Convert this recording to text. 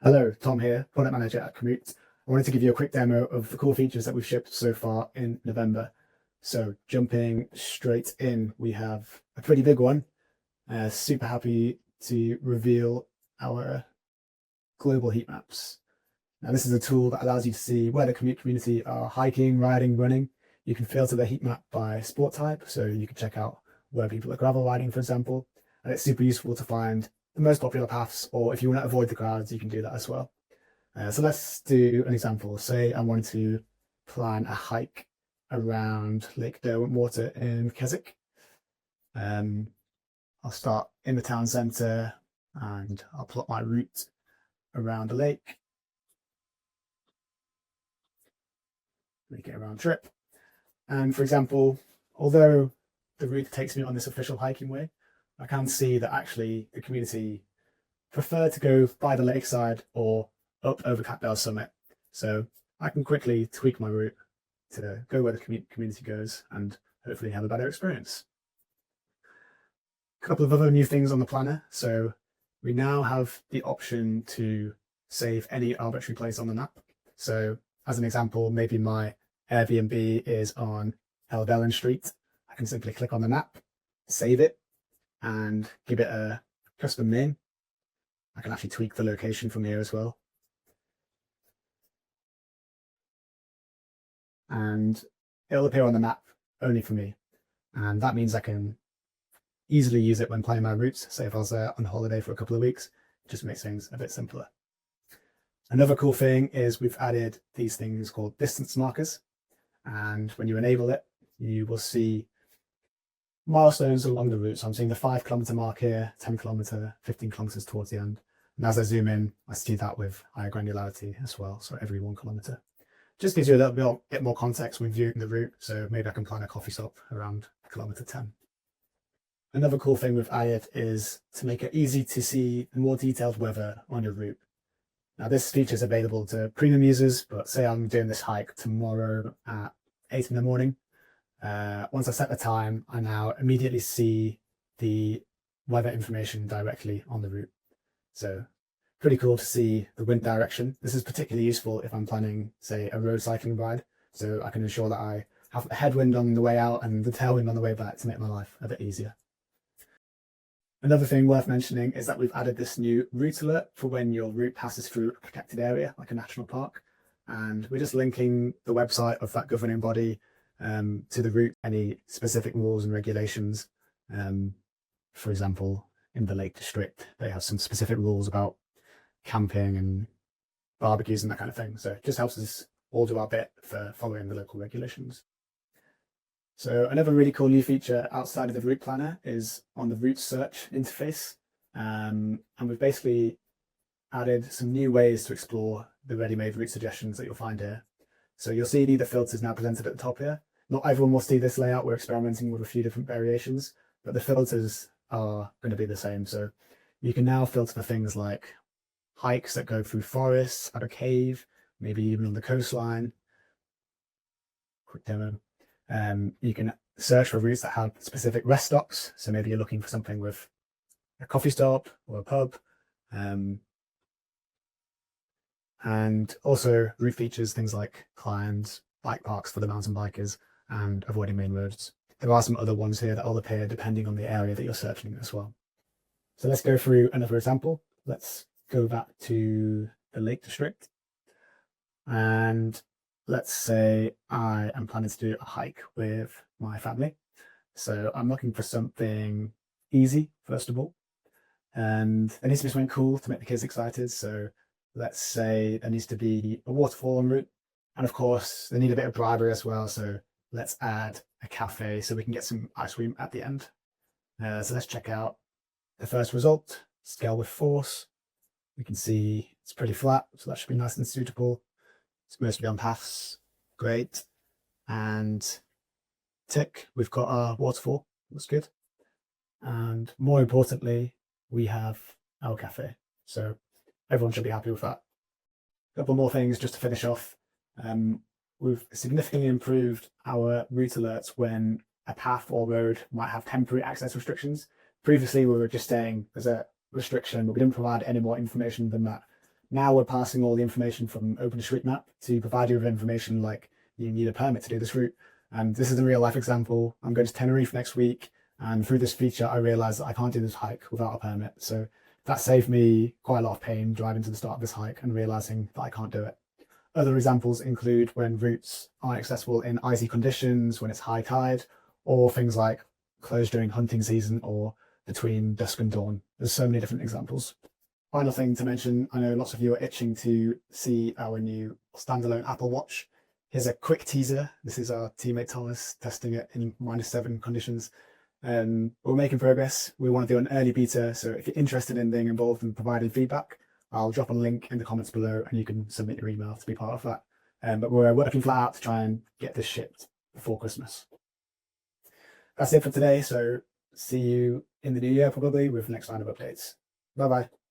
Hello, Tom here, product manager at Komoot. I wanted to give you a quick demo of the cool features that we've shipped so far in November. So jumping straight in, we have a pretty big one. Super happy to reveal our global heat maps. Now this is a tool that allows you to see where the Komoot community are hiking, riding, running. You can filter the heat map by sport type, so you can check out where people are gravel riding, for example. And it's super useful to find the most popular paths, or if you want to avoid the crowds, you can do that as well. So let's do an example. Say I wanted to plan a hike around Lake Derwentwater in Keswick. I'll start in the town centre and I'll plot my route around the lake. Make it a round trip. And for example, although the route takes me on this official hiking way, I can see that actually the community prefer to go by the lakeside or up over Catdale Summit. So I can quickly tweak my route to go where the community goes and hopefully have a better experience. A couple of other new things on the planner. So we now have the option to save any arbitrary place on the map. So as an example, maybe my Airbnb is on Helvellyn Street. I can simply click on the map, save it, and give it a custom name. I can actually tweak the location from here as well. And it'll appear on the map only for me. And that means I can easily use it when planning my routes. Say if I was there on holiday for a couple of weeks, it just makes things a bit simpler. Another cool thing is we've added these things called distance markers. And when you enable it, you will see milestones along the route. So I'm seeing the 5 kilometer mark here, 10 kilometer, 15 kilometers towards the end. And as I zoom in, I see that with higher granularity as well. So every 1 kilometer. Just gives you a little bit more context when viewing the route. So maybe I can plan a coffee stop around kilometer 10. Another cool thing with added is to make it easy to see more detailed weather on your route. Now this feature is available to premium users, but say I'm doing this hike tomorrow at 8 in the morning. Once I set the time, I now immediately see the weather information directly on the route. So pretty cool to see the wind direction. This is particularly useful if I'm planning, say, a road cycling ride. So I can ensure that I have a headwind on the way out and the tailwind on the way back to make my life a bit easier. Another thing worth mentioning is that we've added this new route alert for when your route passes through a protected area, like a national park. And we're just linking the website of that governing body to the route, any specific rules and regulations. For example, in the Lake District, they have some specific rules about camping and barbecues and that kind of thing. So it just helps us all do our bit for following the local regulations. So another really cool new feature outside of the route planner is on the route search interface. And we've basically added some new ways to explore the ready-made route suggestions that you'll find here. So you'll see the filters now presented at the top here. Not everyone will see this layout. We're experimenting with a few different variations, but the filters are going to be the same. So you can now filter for things like hikes that go through forests, at a cave, maybe even on the coastline. Quick demo. You can search for routes that have specific rest stops. So maybe you're looking for something with a coffee stop or a pub. And also route features, things like climbs, bike parks for the mountain bikers, and avoiding main roads. There are some other ones here that will appear depending on the area that you're searching as well. So let's go through another example. Let's go back to the Lake District. And let's say I am planning to do a hike with my family. So I'm looking for something easy, first of all. And there needs to be something cool to make the kids excited. So let's say there needs to be a waterfall en route. And of course, they need a bit of bribery as well. So let's add a cafe so we can get some ice cream at the end. So let's check out the first result, scale with force. We can see it's pretty flat, so that should be nice and suitable. It's mostly on paths, great. And tick, we've got our waterfall, that's good. And more importantly, we have our cafe. So everyone should be happy with that. A couple more things just to finish off. We've significantly improved our route alerts when a path or road might have temporary access restrictions. Previously, we were just saying there's a restriction, but we didn't provide any more information than that. Now we're passing all the information from OpenStreetMap to provide you with information like you need a permit to do this route. And this is a real life example. I'm going to Tenerife next week, and through this feature, I realized that I can't do this hike without a permit. So that saved me quite a lot of pain driving to the start of this hike and realizing that I can't do it. Other examples include when routes aren't accessible in icy conditions, when it's high tide, or things like closed during hunting season or between dusk and dawn. There's so many different examples. Final thing to mention, I know lots of you are itching to see our new standalone Apple Watch. Here's a quick teaser. This is our teammate Thomas testing it in -7 conditions. We're making progress. We want to do an early beta, so if you're interested in being involved and providing feedback, I'll drop a link in the comments below and you can submit your email to be part of that. But we're working flat out to try and get this shipped before Christmas. That's it for today, so see you in the new year probably with the next round of updates. Bye bye.